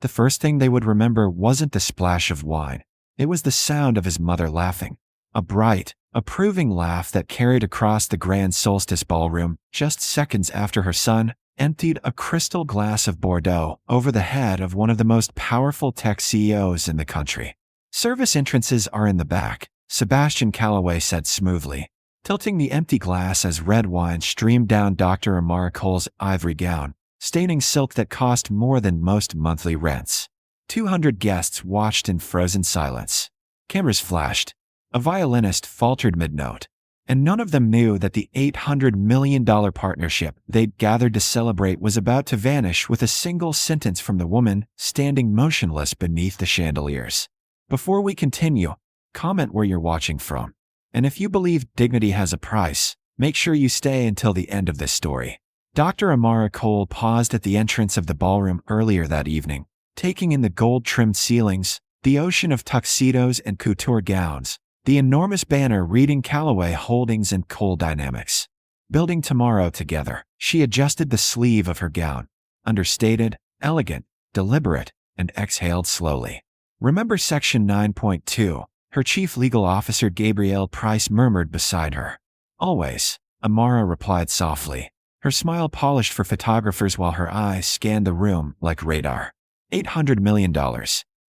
The first thing they would remember wasn't the splash of wine. It was the sound of his mother laughing. A bright, approving laugh that carried across the grand solstice ballroom just seconds after her son emptied a crystal glass of Bordeaux over the head of one of the most powerful tech CEOs in the country. "Service entrances are in the back," Sebastian Calloway said smoothly, tilting the empty glass as red wine streamed down Dr. Amara Cole's ivory gown, staining silk that cost more than most monthly rents. 200 guests watched in frozen silence. Cameras flashed. A violinist faltered mid-note, and none of them knew that the $800 million partnership they'd gathered to celebrate was about to vanish with a single sentence from the woman standing motionless beneath the chandeliers. Before we continue, comment where you're watching from. And if you believe dignity has a price, make sure you stay until the end of this story. Dr. Amara Cole paused at the entrance of the ballroom earlier that evening, taking in the gold-trimmed ceilings, the ocean of tuxedos and couture gowns, the enormous banner reading Callaway Holdings and Cole Dynamics. Building tomorrow together, she adjusted the sleeve of her gown, understated, elegant, deliberate, and exhaled slowly. "Remember Section 9.2, her chief legal officer Gabrielle Price murmured beside her. "Always," Amara replied softly, her smile polished for photographers while her eyes scanned the room like radar. $800 million.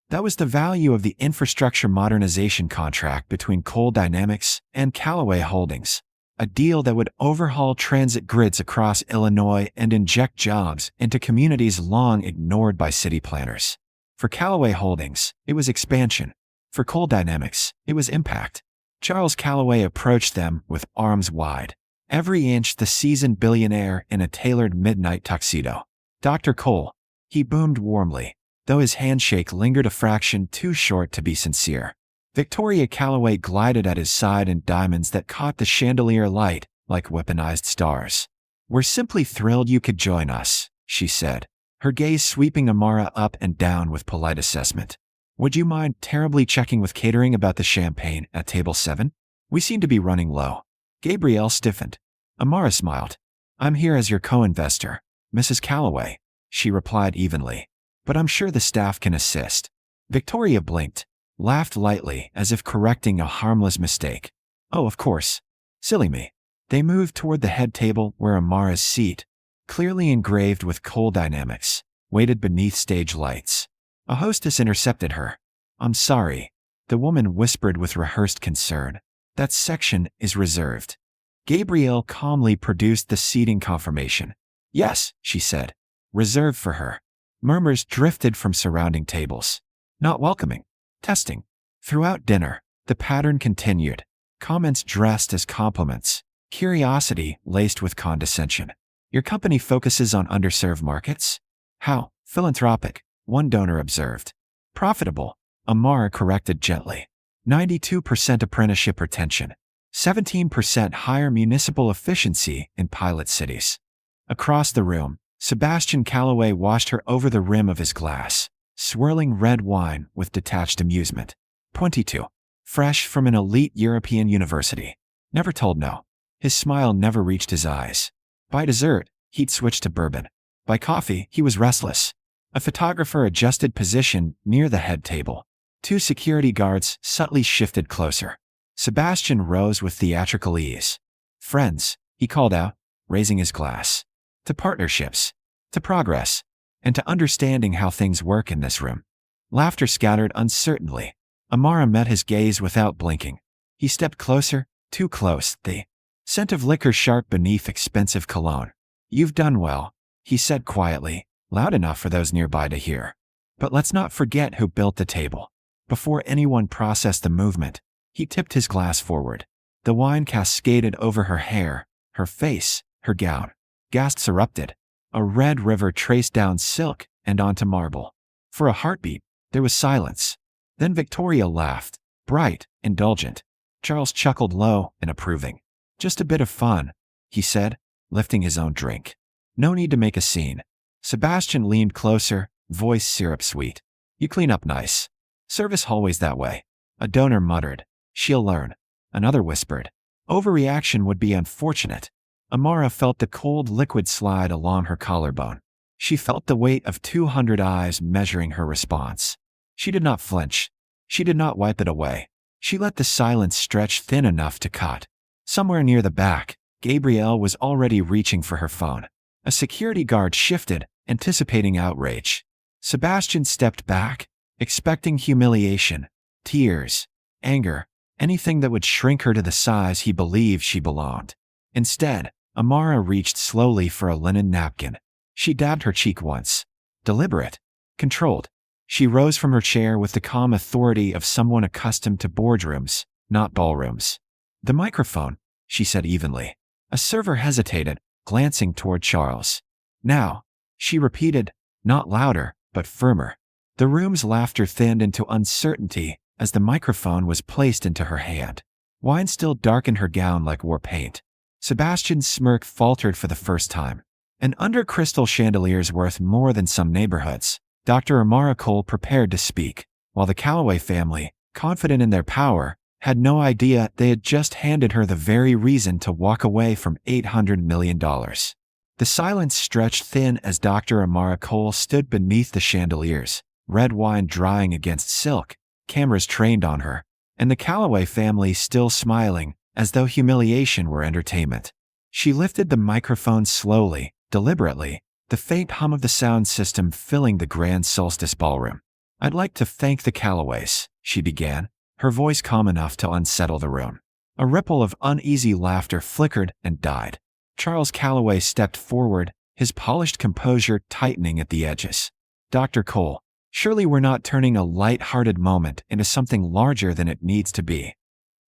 That was the value of the infrastructure modernization contract between Cole Dynamics and Callaway Holdings, a deal that would overhaul transit grids across Illinois and inject jobs into communities long ignored by city planners. For Callaway Holdings, it was expansion. For Cole Dynamics, it was impact. Charles Callaway approached them with arms wide, every inch the seasoned billionaire in a tailored midnight tuxedo. "Dr. Cole," he boomed warmly, though his handshake lingered a fraction too short to be sincere. Victoria Callaway glided at his side in diamonds that caught the chandelier light like weaponized stars. "We're simply thrilled you could join us," she said, her gaze sweeping Amara up and down with polite assessment. "Would you mind terribly checking with catering about the champagne at table 7? We seem to be running low." Gabrielle stiffened. Amara smiled. "I'm here as your co-investor, Mrs. Callaway," she replied evenly. "But I'm sure the staff can assist." Victoria blinked, laughed lightly as if correcting a harmless mistake. "Oh, of course. Silly me." They moved toward the head table where Amara's seat, clearly engraved with Cole Dynamics, waited beneath stage lights. A hostess intercepted her. "I'm sorry," the woman whispered with rehearsed concern. "That section is reserved." Gabrielle calmly produced the seating confirmation. "Yes," she said. "Reserved for her." Murmurs drifted from surrounding tables. "Not welcoming." Testing. Throughout dinner, the pattern continued. Comments dressed as compliments. Curiosity laced with condescension. "Your company focuses on underserved markets?" "How philanthropic," one donor observed. "Profitable," Amara corrected gently. 92% apprenticeship retention. 17% higher municipal efficiency in pilot cities. Across the room, Sebastian Callaway watched her over the rim of his glass, swirling red wine with detached amusement. 22. Fresh from an elite European university. Never told no. His smile never reached his eyes. By dessert, he'd switched to bourbon. By coffee, he was restless. A photographer adjusted position near the head table. 2 security guards subtly shifted closer. Sebastian rose with theatrical ease. "Friends," he called out, raising his glass. "To partnerships, to progress, and to understanding how things work in this room." Laughter scattered uncertainly. Amara met his gaze without blinking. He stepped closer, too close, the scent of liquor sharp beneath expensive cologne. "You've done well," he said quietly, loud enough for those nearby to hear. "But let's not forget who built the table." Before anyone processed the movement, he tipped his glass forward. The wine cascaded over her hair, her face, her gown. Gasps erupted. A red river traced down silk and onto marble. For a heartbeat, there was silence. Then Victoria laughed, bright, indulgent. Charles chuckled low and approving. "Just a bit of fun," he said, lifting his own drink. "No need to make a scene." Sebastian leaned closer, voice syrup sweet. "You clean up nice. Service hallways that way." A donor muttered, "She'll learn." Another whispered, "Overreaction would be unfortunate." Amara felt the cold liquid slide along her collarbone. She felt the weight of 200 eyes measuring her response. She did not flinch. She did not wipe it away. She let the silence stretch thin enough to cut. Somewhere near the back, Gabrielle was already reaching for her phone. A security guard shifted, anticipating outrage. Sebastian stepped back, expecting humiliation, tears, anger, anything that would shrink her to the size he believed she belonged. Instead, Amara reached slowly for a linen napkin. She dabbed her cheek once. Deliberate. Controlled. She rose from her chair with the calm authority of someone accustomed to boardrooms, not ballrooms. "The microphone," she said evenly. A server hesitated, glancing toward Charles. "Now," she repeated, not louder, but firmer. The room's laughter thinned into uncertainty as the microphone was placed into her hand. Wine still darkened her gown like war paint. Sebastian's smirk faltered for the first time. An under-crystal chandelier's worth more than some neighborhoods. Dr. Amara Cole prepared to speak, while the Calloway family, confident in their power, had no idea they had just handed her the very reason to walk away from $800 million. The silence stretched thin as Dr. Amara Cole stood beneath the chandeliers, red wine drying against silk, cameras trained on her, and the Calloway family still smiling, as though humiliation were entertainment. She lifted the microphone slowly, deliberately, the faint hum of the sound system filling the Grand Solstice Ballroom. "I'd like to thank the Calloways," she began, her voice calm enough to unsettle the room. A ripple of uneasy laughter flickered and died. Charles Calloway stepped forward, his polished composure tightening at the edges. "Dr. Cole, surely we're not turning a light-hearted moment into something larger than it needs to be."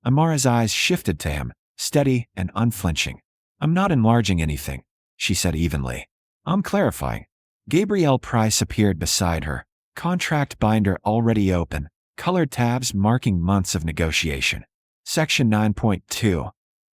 Amara's eyes shifted to him, steady and unflinching. "I'm not enlarging anything," she said evenly. "I'm clarifying." Gabrielle Price appeared beside her, contract binder already open, colored tabs marking months of negotiation. Section 9.2.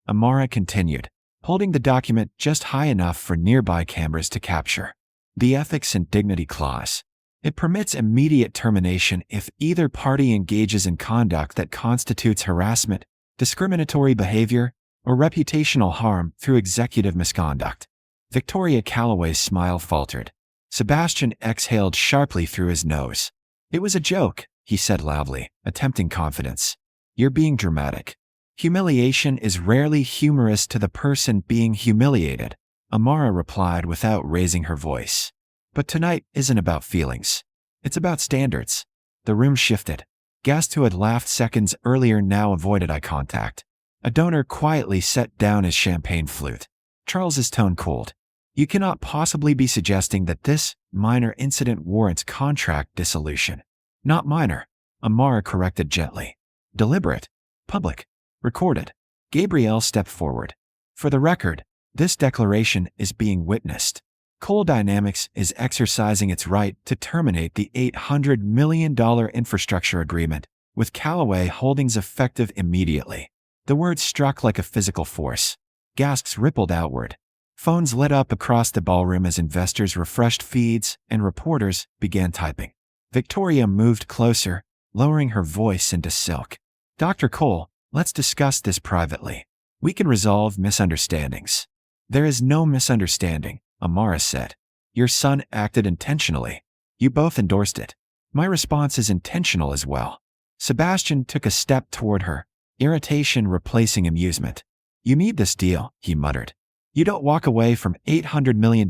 Amara continued, holding the document just high enough for nearby cameras to capture. The Ethics and Dignity Clause. It permits immediate termination if either party engages in conduct that constitutes harassment, discriminatory behavior, or reputational harm through executive misconduct. Victoria Calloway's smile faltered. Sebastian exhaled sharply through his nose. "It was a joke," he said loudly, attempting confidence. "You're being dramatic. Humiliation is rarely humorous to the person being humiliated," Amara replied without raising her voice. "But tonight isn't about feelings. It's about standards." The room shifted. Guests who had laughed seconds earlier now avoided eye contact. A donor quietly set down his champagne flute. Charles's tone cooled. "You cannot possibly be suggesting that this minor incident warrants contract dissolution." "Not minor," Amara corrected gently. "Deliberate. Public. Recorded." Gabrielle stepped forward. "For the record, this declaration is being witnessed. Coal Dynamics is exercising its right to terminate the $800 million infrastructure agreement, with Calloway Holdings effective immediately." The words struck like a physical force. Gasps rippled outward. Phones lit up across the ballroom as investors refreshed feeds and reporters began typing. Victoria moved closer, lowering her voice into silk. "Dr. Cole, let's discuss this privately. We can resolve misunderstandings." "There is no misunderstanding," Amara said. "Your son acted intentionally. You both endorsed it. My response is intentional as well." Sebastian took a step toward her, irritation replacing amusement. "You need this deal," he muttered. "You don't walk away from $800 million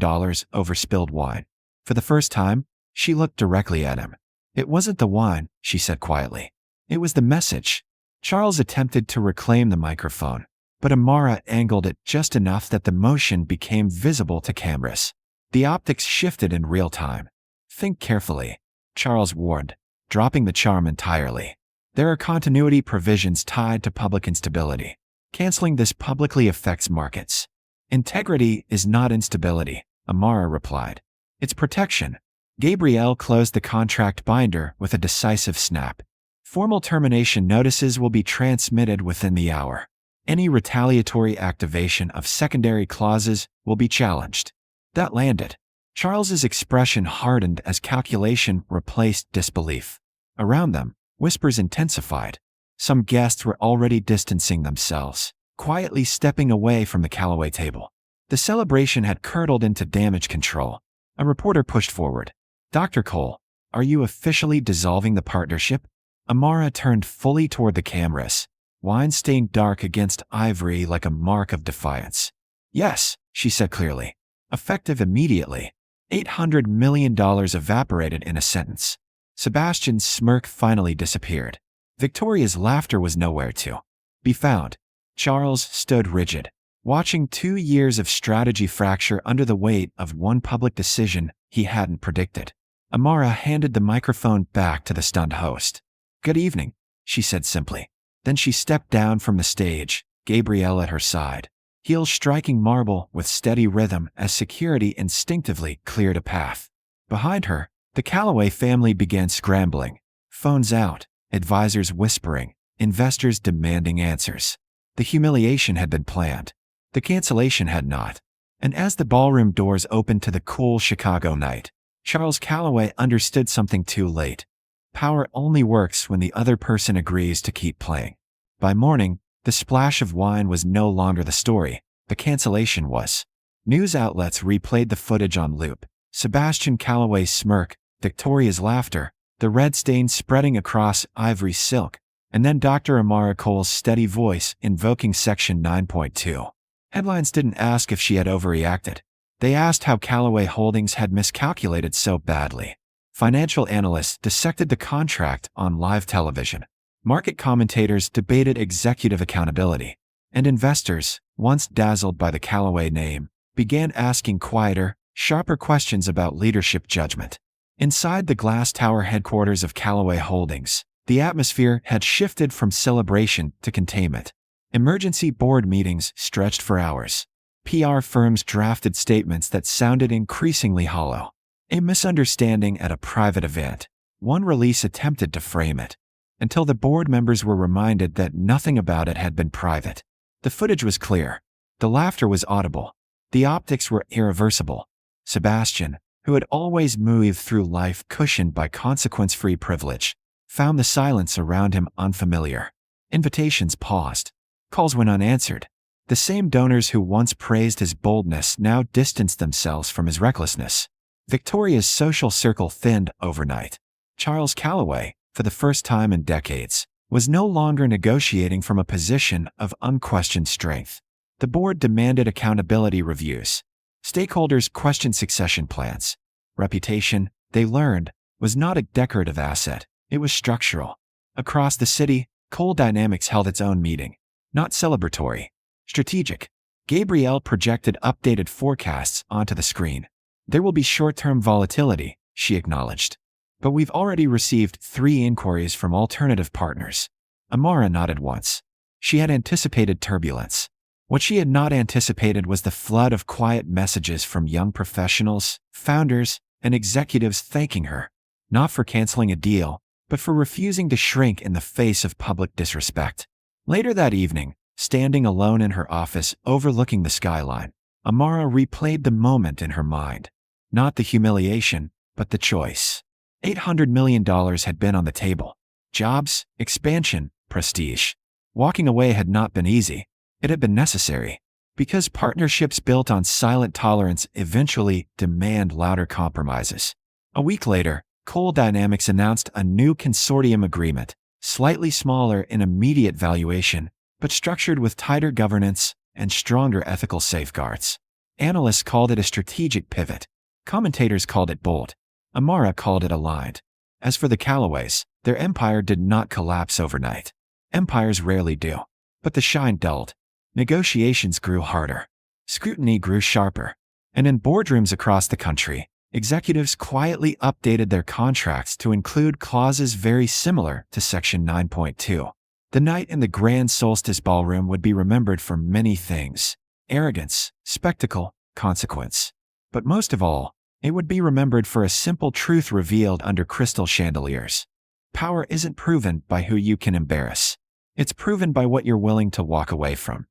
over spilled wine." For the first time, she looked directly at him. "It wasn't the wine," she said quietly. "It was the message." Charles attempted to reclaim the microphone, but Amara angled it just enough that the motion became visible to cameras. The optics shifted in real time. "Think carefully," Charles warned, dropping the charm entirely. "There are continuity provisions tied to public instability. Canceling this publicly affects markets." "Integrity is not instability," Amara replied. "It's protection." Gabrielle closed the contract binder with a decisive snap. "Formal termination notices will be transmitted within the hour. Any retaliatory activation of secondary clauses will be challenged." That landed. Charles's expression hardened as calculation replaced disbelief. Around them, whispers intensified. Some guests were already distancing themselves, quietly stepping away from the Calloway table. The celebration had curdled into damage control. A reporter pushed forward. Dr. Cole, are you officially dissolving the partnership? Amara turned fully toward the cameras, wine stained dark against ivory like a mark of defiance. Yes, she said clearly. Effective immediately. $800 million evaporated in a sentence. Sebastian's smirk finally disappeared. Victoria's laughter was nowhere to be found. Charles stood rigid, watching 2 years of strategy fracture under the weight of one public decision he hadn't predicted. Amara handed the microphone back to the stunned host. Good evening, she said simply. Then she stepped down from the stage, Gabrielle at her side, heels striking marble with steady rhythm as security instinctively cleared a path. Behind her, the Calloway family began scrambling, phones out, advisors whispering, investors demanding answers. The humiliation had been planned. The cancellation had not. And as the ballroom doors opened to the cool Chicago night, Charles Calloway understood something too late. Power only works when the other person agrees to keep playing. By morning, the splash of wine was no longer the story. The cancellation was. News outlets replayed the footage on loop. Sebastian Calloway's smirk, Victoria's laughter, the red stain spreading across ivory silk, and then Dr. Amara Cole's steady voice invoking Section 9.2. Headlines didn't ask if she had overreacted. They asked how Calloway Holdings had miscalculated so badly. Financial analysts dissected the contract on live television. Market commentators debated executive accountability. And investors, once dazzled by the Calloway name, began asking quieter, sharper questions about leadership judgment. Inside the glass tower headquarters of Calloway Holdings, the atmosphere had shifted from celebration to containment. Emergency board meetings stretched for hours. PR firms drafted statements that sounded increasingly hollow. A misunderstanding at a private event. One release attempted to frame it, until the board members were reminded that nothing about it had been private. The footage was clear. The laughter was audible. The optics were irreversible. Sebastian, who had always moved through life cushioned by consequence-free privilege, found the silence around him unfamiliar. Invitations paused. Calls went unanswered. The same donors who once praised his boldness now distanced themselves from his recklessness. Victoria's social circle thinned overnight. Charles Calloway, for the first time in decades, was no longer negotiating from a position of unquestioned strength. The board demanded accountability reviews. Stakeholders questioned succession plans. Reputation, they learned, was not a decorative asset. It was structural. Across the city, Cole Dynamics held its own meeting. Not celebratory. Strategic. Gabrielle projected updated forecasts onto the screen. There will be short-term volatility, she acknowledged. But we've already received 3 inquiries from alternative partners. Amara nodded once. She had anticipated turbulence. What she had not anticipated was the flood of quiet messages from young professionals, founders, and executives thanking her, not for canceling a deal, but for refusing to shrink in the face of public disrespect. Later that evening, standing alone in her office overlooking the skyline, Amara replayed the moment in her mind. Not the humiliation, but the choice. $800 million had been on the table. Jobs, expansion, prestige. Walking away had not been easy. It had been necessary. Because partnerships built on silent tolerance eventually demand louder compromises. A week later, Cole Dynamics announced a new consortium agreement, slightly smaller in immediate valuation, but structured with tighter governance and stronger ethical safeguards. Analysts called it a strategic pivot. Commentators called it bold. Amara called it aligned. As for the Calloways, their empire did not collapse overnight. Empires rarely do. But the shine dulled. Negotiations grew harder. Scrutiny grew sharper. And in boardrooms across the country, executives quietly updated their contracts to include clauses very similar to Section 9.2. The night in the Grand Solstice Ballroom would be remembered for many things: arrogance, spectacle, consequence. But most of all, it would be remembered for a simple truth revealed under crystal chandeliers. Power isn't proven by who you can embarrass. It's proven by what you're willing to walk away from.